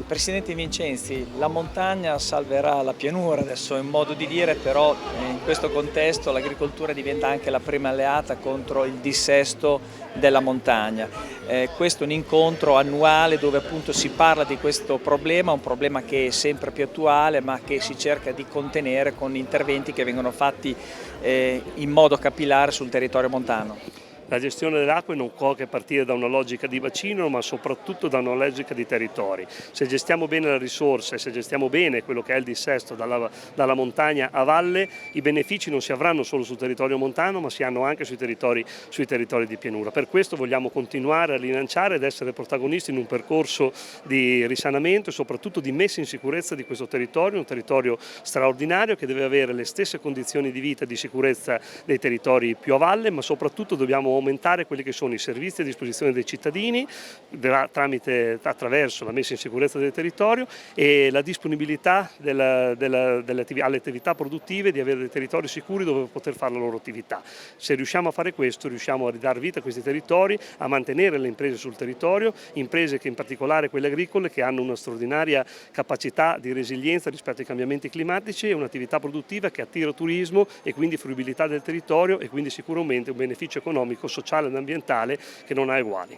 Presidente Vincenzi, la montagna salverà la pianura, adesso è un modo di dire, però in questo contesto l'agricoltura diventa anche la prima alleata contro il dissesto della montagna. Questo è un incontro annuale dove appunto si parla di questo problema, un problema che è sempre più attuale ma che si cerca di contenere con interventi che vengono fatti in modo capillare sul territorio montano. La gestione delle acque non può che partire da una logica di bacino, ma soprattutto da una logica di territori. Se gestiamo bene le risorse, se gestiamo bene quello che è il dissesto dalla montagna a valle, i benefici non si avranno solo sul territorio montano, ma si hanno anche sui territori di pianura. Per questo vogliamo continuare a rilanciare ed essere protagonisti in un percorso di risanamento e soprattutto di messa in sicurezza di questo territorio, un territorio straordinario che deve avere le stesse condizioni di vita e di sicurezza dei territori più a valle, ma soprattutto dobbiamo aumentare quelli che sono i servizi a disposizione dei cittadini attraverso la messa in sicurezza del territorio e la disponibilità alle attività produttive di avere dei territori sicuri dove poter fare la loro attività. Se riusciamo a fare questo, riusciamo a ridare vita a questi territori, a mantenere le imprese sul territorio, imprese che in particolare quelle agricole che hanno una straordinaria capacità di resilienza rispetto ai cambiamenti climatici e un'attività produttiva che attira turismo e quindi fruibilità del territorio e quindi sicuramente un beneficio economico, sociale ed ambientale che non ha eguali.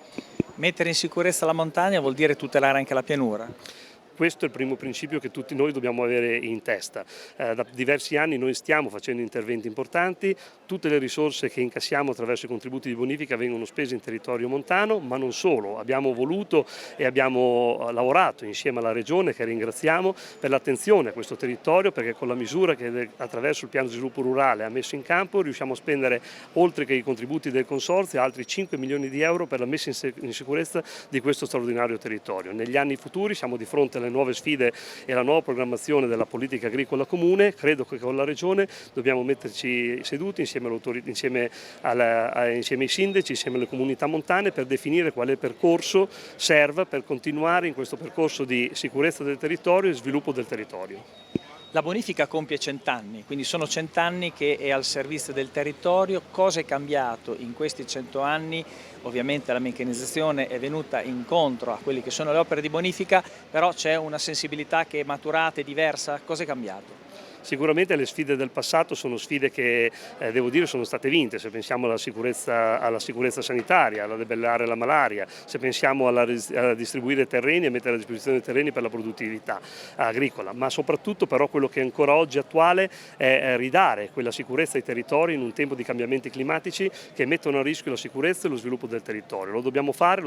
Mettere in sicurezza la montagna vuol dire tutelare anche la pianura? Questo è il primo principio che tutti noi dobbiamo avere in testa. Da diversi anni noi stiamo facendo interventi importanti, tutte le risorse che incassiamo attraverso i contributi di bonifica vengono spese in territorio montano, ma non solo. Abbiamo voluto e abbiamo lavorato insieme alla Regione, che ringraziamo, per l'attenzione a questo territorio, perché con la misura che attraverso il piano di sviluppo rurale ha messo in campo riusciamo a spendere, oltre che i contributi del Consorzio, altri 5 milioni di euro per la messa in sicurezza di questo straordinario territorio. Negli anni futuri siamo di fronte alle nuove sfide e alla nuova programmazione della politica agricola comune. Credo che con la Regione dobbiamo metterci seduti insieme ai sindaci, insieme alle comunità montane per definire quale percorso serva per continuare in questo percorso di sicurezza del territorio e sviluppo del territorio. La bonifica compie 100 anni, quindi sono 100 anni che è al servizio del territorio. Cosa è cambiato in questi 100 anni? Ovviamente la meccanizzazione è venuta incontro a quelle che sono le opere di bonifica, però c'è una sensibilità che è maturata e diversa. Cosa è cambiato? Sicuramente le sfide del passato sono sfide che, devo dire, sono state vinte. Se pensiamo alla sicurezza sanitaria, alla debellare la malaria, se pensiamo a distribuire terreni e mettere a disposizione terreni per la produttività agricola, ma soprattutto però quello che ancora oggi è attuale è ridare quella sicurezza ai territori in un tempo di cambiamenti climatici che mettono a rischio la sicurezza e lo sviluppo del territorio. Lo dobbiamo fare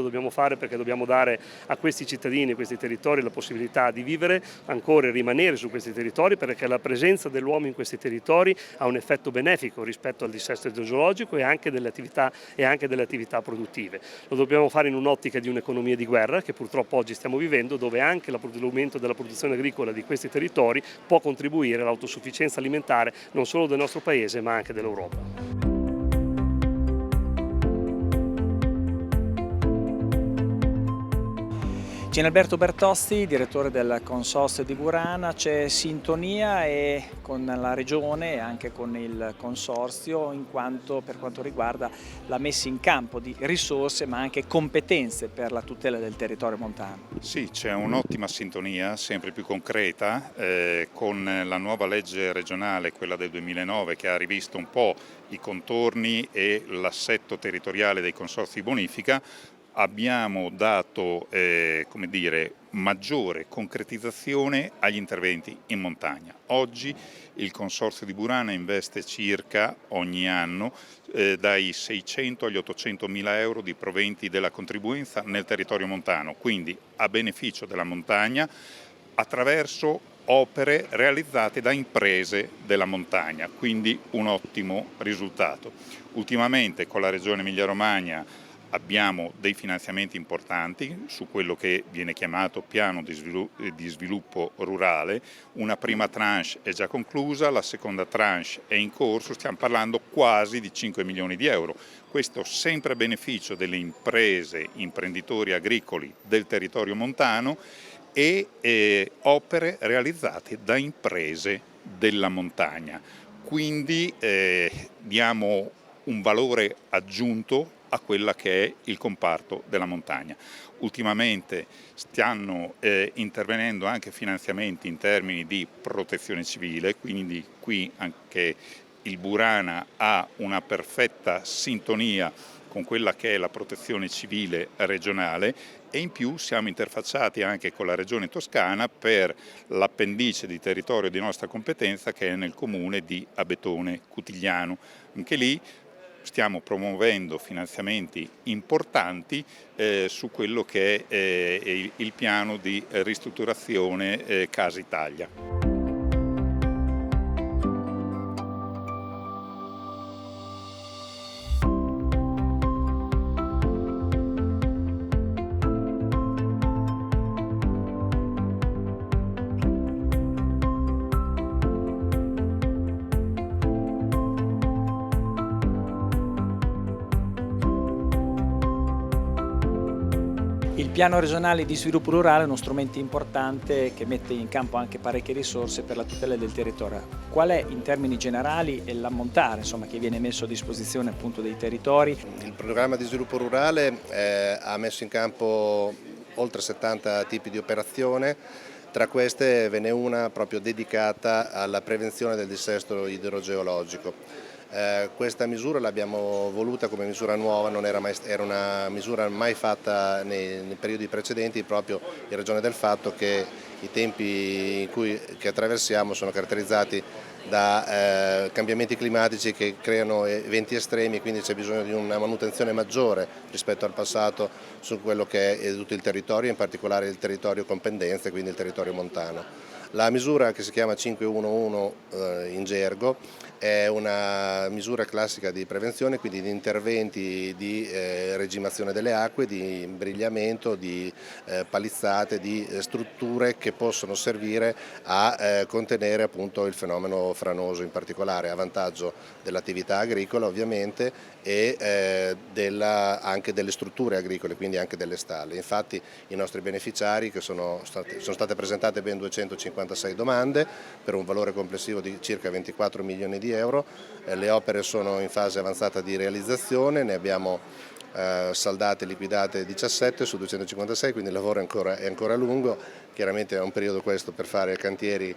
perché dobbiamo dare a questi cittadini, a questi territori la possibilità di vivere ancora e rimanere su questi territori, perché la presenza dell'uomo in questi territori ha un effetto benefico rispetto al dissesto idrogeologico e anche delle attività produttive. Lo dobbiamo fare in un'ottica di un'economia di guerra che purtroppo oggi stiamo vivendo, dove anche l'aumento della produzione agricola di questi territori può contribuire all'autosufficienza alimentare non solo del nostro Paese ma anche dell'Europa. Gianalberto Bertozzi, direttore del Consorzio di Burana, c'è sintonia con la Regione e anche con il Consorzio per quanto riguarda la messa in campo di risorse ma anche competenze per la tutela del territorio montano. Sì, c'è un'ottima sintonia, sempre più concreta, con la nuova legge regionale, quella del 2009, che ha rivisto un po' i contorni e l'assetto territoriale dei consorzi di bonifica. Abbiamo dato maggiore concretizzazione agli interventi in montagna. Oggi il Consorzio di Burana investe circa ogni anno dai 600 agli 800 mila euro di proventi della contribuenza nel territorio montano, quindi a beneficio della montagna attraverso opere realizzate da imprese della montagna, quindi un ottimo risultato. Ultimamente con la Regione Emilia-Romagna abbiamo dei finanziamenti importanti su quello che viene chiamato piano di sviluppo rurale. Una prima tranche è già conclusa, la seconda tranche è in corso, stiamo parlando quasi di 5 milioni di euro. Questo sempre a beneficio delle imprese, imprenditori agricoli del territorio montano e opere realizzate da imprese della montagna. Quindi diamo un valore aggiunto a quella che è il comparto della montagna. Ultimamente stanno intervenendo anche finanziamenti in termini di protezione civile, quindi qui anche il Burana ha una perfetta sintonia con quella che è la protezione civile regionale e in più siamo interfacciati anche con la Regione Toscana per l'appendice di territorio di nostra competenza che è nel comune di Abetone Cutigliano. Anche lì stiamo promuovendo finanziamenti importanti su quello che è il piano di ristrutturazione Casa Italia. Il piano regionale di sviluppo rurale è uno strumento importante che mette in campo anche parecchie risorse per la tutela del territorio. Qual è in termini generali l'ammontare che viene messo a disposizione appunto dei territori? Il programma di sviluppo rurale ha messo in campo oltre 70 tipi di operazione. Tra queste ve n'è una proprio dedicata alla prevenzione del dissesto idrogeologico. Questa misura l'abbiamo voluta come misura nuova, era una misura mai fatta nei periodi precedenti proprio in ragione del fatto che i tempi che attraversiamo sono caratterizzati da cambiamenti climatici che creano eventi estremi, quindi c'è bisogno di una manutenzione maggiore rispetto al passato su quello che è tutto il territorio, in particolare il territorio con pendenze, quindi il territorio montano. La misura che si chiama 511 in gergo è una misura classica di prevenzione, quindi di interventi di regimazione delle acque, di imbrigliamento, di palizzate, di strutture che possono servire a contenere appunto il fenomeno franoso in particolare, a vantaggio dell'attività agricola ovviamente e anche delle strutture agricole, quindi anche delle stalle. Infatti i nostri beneficiari, che sono state presentate ben 256 domande per un valore complessivo di circa 24 milioni di euro, le opere sono in fase avanzata di realizzazione, ne abbiamo saldate e liquidate 17 su 256, quindi il lavoro è ancora lungo, chiaramente è un periodo questo per fare cantieri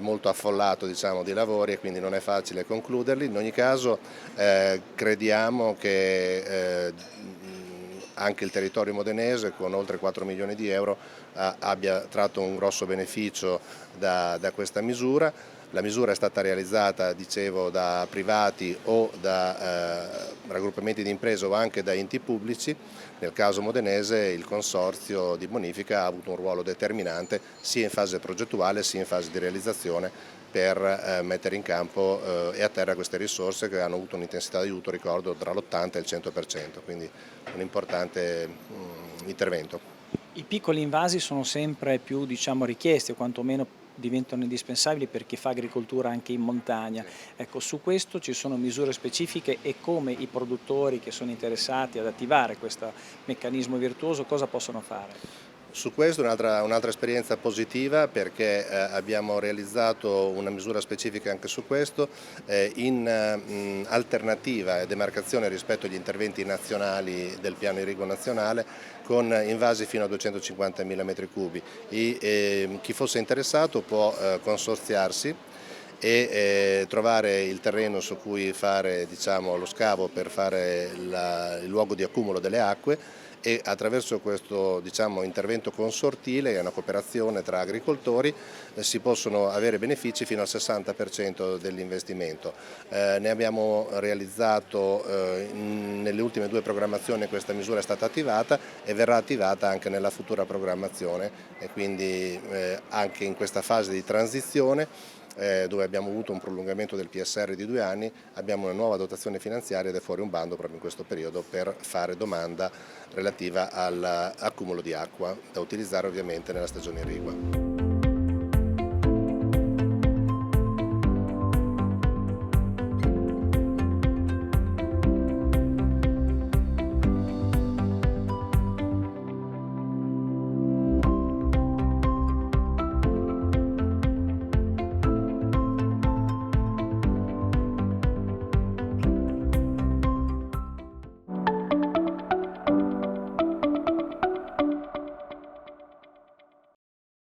molto affollato di lavori e quindi non è facile concluderli. In ogni caso crediamo che anche il territorio modenese con oltre 4 milioni di euro abbia tratto un grosso beneficio da questa misura. La misura è stata realizzata, dicevo, da privati o da raggruppamenti di imprese o anche da enti pubblici. Nel caso modenese il consorzio di bonifica ha avuto un ruolo determinante sia in fase progettuale sia in fase di realizzazione per mettere in campo e a terra queste risorse che hanno avuto un'intensità di aiuto, ricordo, tra l'80 e il 100%, quindi un importante intervento. I piccoli invasi sono sempre più richiesti o quantomeno diventano indispensabili per chi fa agricoltura anche in montagna. Ecco, su questo ci sono misure specifiche e come i produttori che sono interessati ad attivare questo meccanismo virtuoso cosa possono fare? Su questo un'altra esperienza positiva perché abbiamo realizzato una misura specifica anche su questo in alternativa e demarcazione rispetto agli interventi nazionali del piano irriguo nazionale con invasi fino a 250.000 m3. Chi fosse interessato può consorziarsi e trovare il terreno su cui fare lo scavo per fare il luogo di accumulo delle acque e attraverso questo intervento consortile e una cooperazione tra agricoltori si possono avere benefici fino al 60% dell'investimento. Ne abbiamo realizzato nelle ultime 2 programmazioni, questa misura è stata attivata e verrà attivata anche nella futura programmazione e quindi anche in questa fase di transizione dove abbiamo avuto un prolungamento del PSR di 2 anni, abbiamo una nuova dotazione finanziaria ed è fuori un bando proprio in questo periodo per fare domanda relativa all'accumulo di acqua da utilizzare ovviamente nella stagione irrigua.